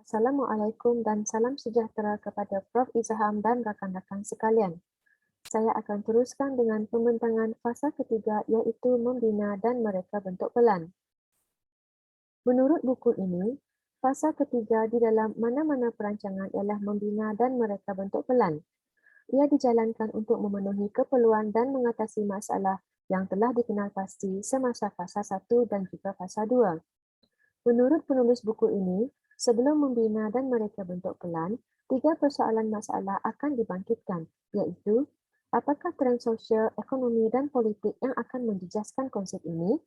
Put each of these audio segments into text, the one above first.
Assalamualaikum dan salam sejahtera kepada Prof. Izham dan rakan-rakan sekalian. Saya akan teruskan dengan pembentangan fasa ketiga iaitu membina dan mereka bentuk pelan. Menurut buku ini, fasa ketiga di dalam mana-mana perancangan ialah membina dan mereka bentuk pelan. Ia dijalankan untuk memenuhi keperluan dan mengatasi masalah yang telah dikenal pasti semasa fasa 1 dan juga fasa 2. Menurut penulis buku ini, sebelum membina dan mereka bentuk pelan, 3 persoalan masalah akan dibangkitkan, iaitu apakah trend sosial, ekonomi dan politik yang akan menjejaskan konsep ini?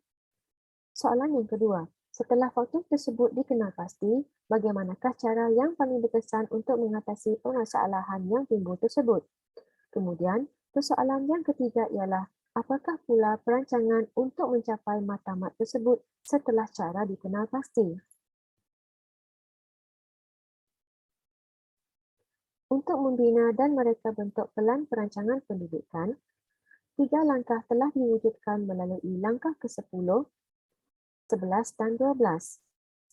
Soalan yang kedua, setelah faktor tersebut dikenal pasti, bagaimanakah cara yang paling berkesan untuk mengatasi permasalahan yang timbul tersebut? Kemudian, persoalan yang ketiga ialah apakah pula perancangan untuk mencapai matlamat tersebut setelah cara dikenal pasti? Untuk membina dan mereka bentuk pelan perancangan pendidikan, 3 langkah telah diwujudkan melalui langkah ke-10, 11 dan 12.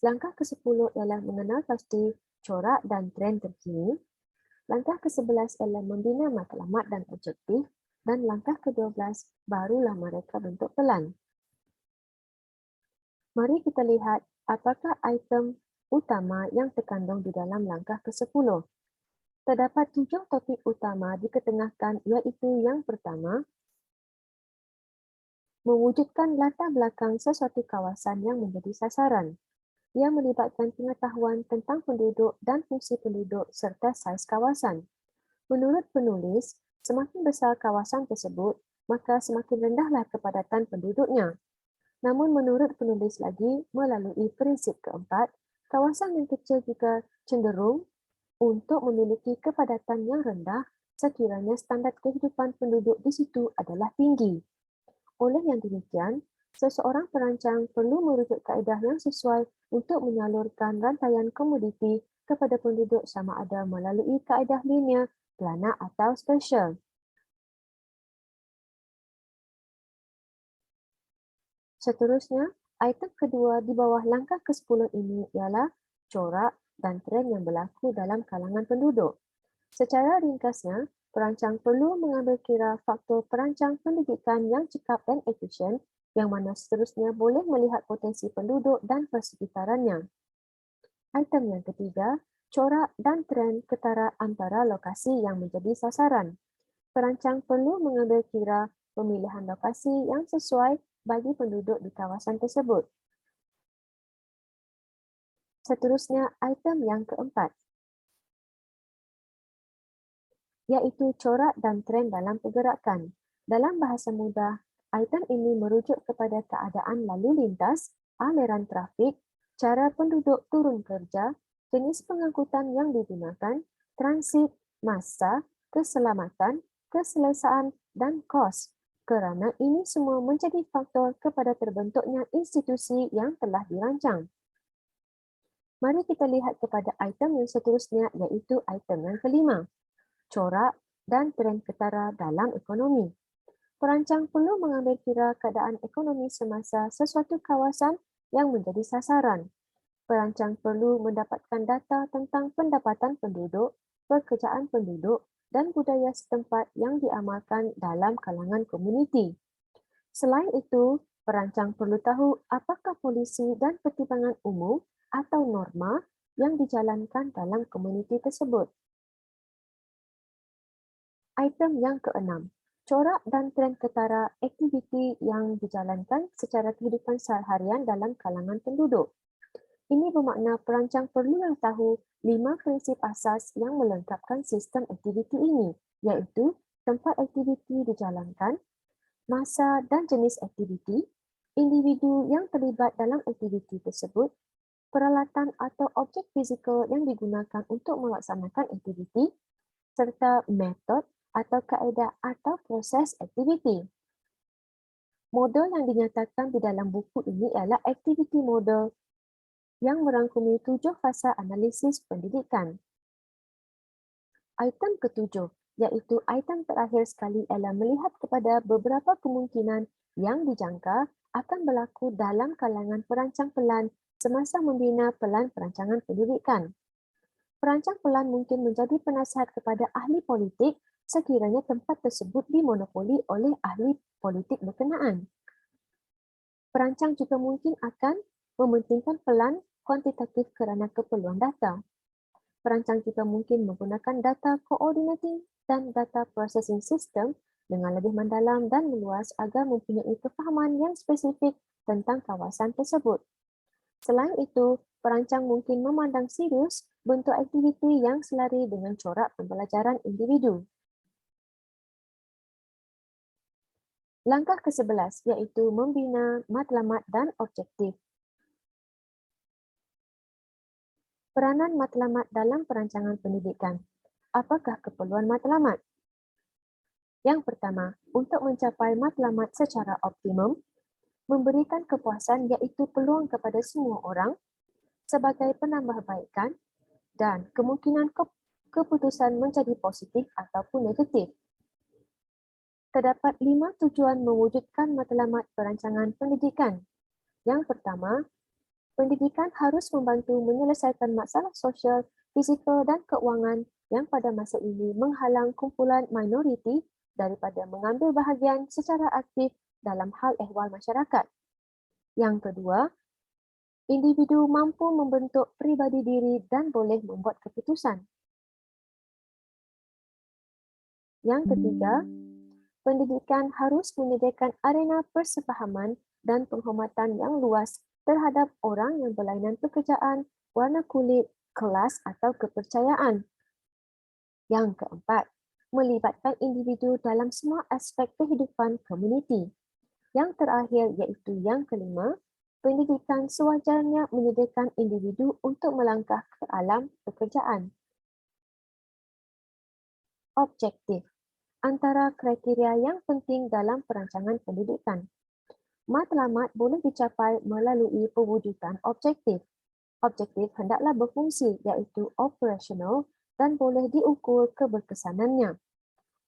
Langkah ke-10 ialah mengenal pasti corak dan trend terkini. Langkah ke-11 ialah membina matlamat dan objektif, dan langkah ke-12 barulah mereka bentuk pelan. Mari kita lihat apakah item utama yang terkandung di dalam langkah ke-10. Terdapat 7 topik utama diketengahkan iaitu yang pertama, mewujudkan latar belakang sesuatu kawasan yang menjadi sasaran. Ia melibatkan pengetahuan tentang penduduk dan fungsi penduduk serta saiz kawasan. Menurut penulis, semakin besar kawasan tersebut, maka semakin rendahlah kepadatan penduduknya. Namun menurut penulis lagi, melalui prinsip keempat, kawasan yang kecil juga cenderung untuk memiliki kepadatan yang rendah sekiranya standard kehidupan penduduk di situ adalah tinggi. Oleh yang demikian, seseorang perancang perlu merujuk kaedah yang sesuai untuk menyalurkan rantaian komoditi kepada penduduk sama ada melalui kaedah linear, planar atau spesial. Seterusnya, item kedua di bawah langkah ke-10 ini ialah corak dan trend yang berlaku dalam kalangan penduduk. Secara ringkasnya, perancang perlu mengambil kira faktor perancang pendidikan yang cekap dan efisien yang mana seterusnya boleh melihat potensi penduduk dan persekitarannya. Item yang ketiga, corak dan trend ketara antara lokasi yang menjadi sasaran. Perancang perlu mengambil kira pemilihan lokasi yang sesuai bagi penduduk di kawasan tersebut. Seterusnya, item yang keempat, iaitu corak dan trend dalam pergerakan. Dalam bahasa mudah, item ini merujuk kepada keadaan lalu lintas, aliran trafik, cara penduduk turun kerja, jenis pengangkutan yang digunakan, transit, masa, keselamatan, keselesaan dan kos. Kerana ini semua menjadi faktor kepada terbentuknya institusi yang telah dirancang. Mari kita lihat kepada item yang seterusnya iaitu item yang kelima, corak dan trend ketara dalam ekonomi. Perancang perlu mengambil kira keadaan ekonomi semasa sesuatu kawasan yang menjadi sasaran. Perancang perlu mendapatkan data tentang pendapatan penduduk, pekerjaan penduduk dan budaya setempat yang diamalkan dalam kalangan komuniti. Selain itu, perancang perlu tahu apakah polisi dan pertimbangan umum atau norma yang dijalankan dalam komuniti tersebut. Item yang keenam, corak dan trend ketara aktiviti yang dijalankan secara kehidupan seharian dalam kalangan penduduk. Ini bermakna perancang perlu tahu 5 prinsip asas yang melengkapkan sistem aktiviti ini, iaitu tempat aktiviti dijalankan, masa dan jenis aktiviti, individu yang terlibat dalam aktiviti tersebut, peralatan atau objek fizikal yang digunakan untuk melaksanakan aktiviti, serta metod atau kaedah atau proses aktiviti. Model yang dinyatakan di dalam buku ini ialah aktiviti model yang merangkumi 7 fasa analisis pendidikan. Item ketujuh, iaitu item terakhir sekali ialah melihat kepada beberapa kemungkinan yang dijangka akan berlaku dalam kalangan perancang pelan semasa membina pelan perancangan pendidikan. Perancang pelan mungkin menjadi penasihat kepada ahli politik sekiranya tempat tersebut dimonopoli oleh ahli politik berkenaan. Perancang juga mungkin akan mementingkan pelan kuantitatif kerana keperluan data. Perancang juga mungkin menggunakan data coordinating dan data processing system dengan lebih mendalam dan meluas agar mempunyai kefahaman yang spesifik tentang kawasan tersebut. Selain itu, perancang mungkin memandang serius bentuk aktiviti yang selari dengan corak pembelajaran individu. Langkah ke-11 iaitu membina matlamat dan objektif. Peranan matlamat dalam perancangan pendidikan. Apakah keperluan matlamat? Yang pertama, untuk mencapai matlamat secara optimum, memberikan kepuasan iaitu peluang kepada semua orang sebagai penambahbaikan dan kemungkinan keputusan menjadi positif ataupun negatif. Terdapat 5 tujuan mewujudkan matlamat perancangan pendidikan. Yang pertama, pendidikan harus membantu menyelesaikan masalah sosial, fizikal dan keuangan yang pada masa ini menghalang kumpulan minoriti daripada mengambil bahagian secara aktif dalam hal ehwal masyarakat. Yang kedua, individu mampu membentuk peribadi diri dan boleh membuat keputusan. Yang ketiga, pendidikan harus menyediakan arena persefahaman dan penghormatan yang luas terhadap orang yang berlainan pekerjaan, warna kulit, kelas atau kepercayaan. Yang keempat, melibatkan individu dalam semua aspek kehidupan komuniti. Yang terakhir iaitu yang kelima, pendidikan sewajarnya menyediakan individu untuk melangkah ke alam pekerjaan. Objektif. Antara kriteria yang penting dalam perancangan pendidikan. Matlamat boleh dicapai melalui pewujudan objektif. Objektif hendaklah berfungsi iaitu operasional dan boleh diukur keberkesanannya.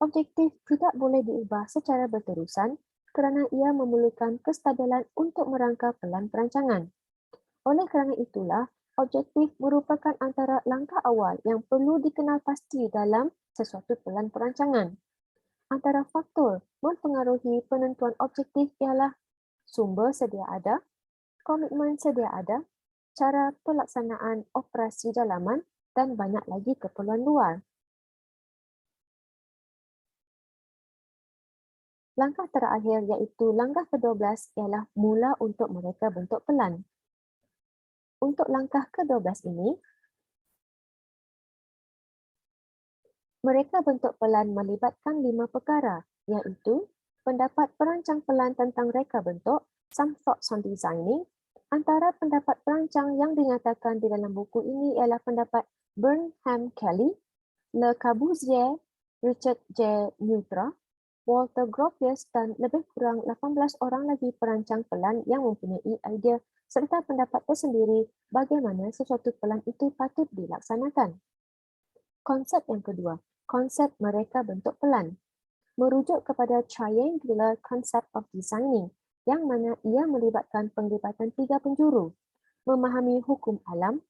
Objektif tidak boleh diubah secara berterusan kerana ia memerlukan kestabilan untuk merangka pelan perancangan. Oleh kerana itulah, objektif merupakan antara langkah awal yang perlu dikenal pasti dalam sesuatu pelan perancangan. Antara faktor mempengaruhi penentuan objektif ialah sumber sedia ada, komitmen sedia ada, cara pelaksanaan operasi dalaman dan banyak lagi keperluan luar. Langkah terakhir iaitu langkah ke-12 ialah mula untuk mereka bentuk pelan. Untuk langkah ke-12 ini, mereka bentuk pelan melibatkan 5 perkara iaitu pendapat perancang pelan tentang reka bentuk, some thoughts on designing. Antara pendapat perancang yang dinyatakan di dalam buku ini ialah pendapat Burnham Kelly, Le Corbusier, Richard J. Neutra, Walter Gropius dan lebih kurang 18 orang lagi perancang pelan yang mempunyai idea serta pendapat tersendiri bagaimana sesuatu pelan itu patut dilaksanakan. Konsep yang kedua, konsep mereka bentuk pelan, merujuk kepada triangular concept of designing yang mana ia melibatkan penglibatan 3 penjuru, memahami hukum alam,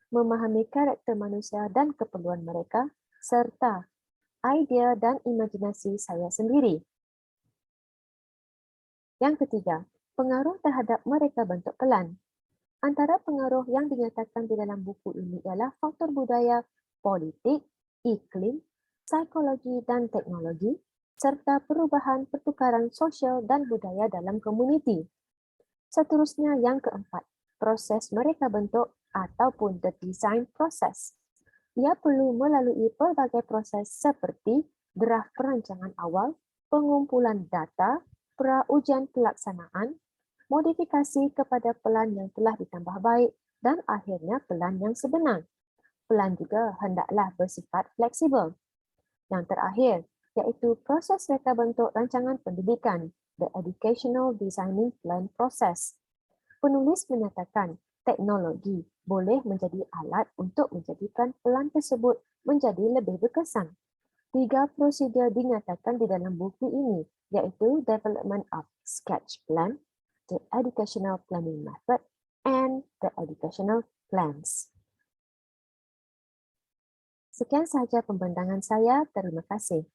memahami karakter manusia dan keperluan mereka, serta idea dan imajinasi saya sendiri. Yang ketiga, pengaruh terhadap mereka bentuk pelan. Antara pengaruh yang dinyatakan di dalam buku ini ialah faktor budaya, politik, iklim, psikologi dan teknologi, serta perubahan pertukaran sosial dan budaya dalam komuniti. Seterusnya yang keempat, proses mereka bentuk ataupun the design process. Ia perlu melalui pelbagai proses seperti draft perancangan awal, pengumpulan data, pra-ujian pelaksanaan, modifikasi kepada pelan yang telah ditambah baik dan akhirnya pelan yang sebenar. Pelan juga hendaklah bersifat fleksibel. Yang terakhir, iaitu proses reka bentuk rancangan pendidikan, the educational designing plan process. Penulis menyatakan teknologi boleh menjadi alat untuk menjadikan pelan tersebut menjadi lebih berkesan. 3 prosedur dinyatakan di dalam buku ini, iaitu development of sketch plan, the educational planning method, and the educational plans. Sekian sahaja pembentangan saya. Terima kasih.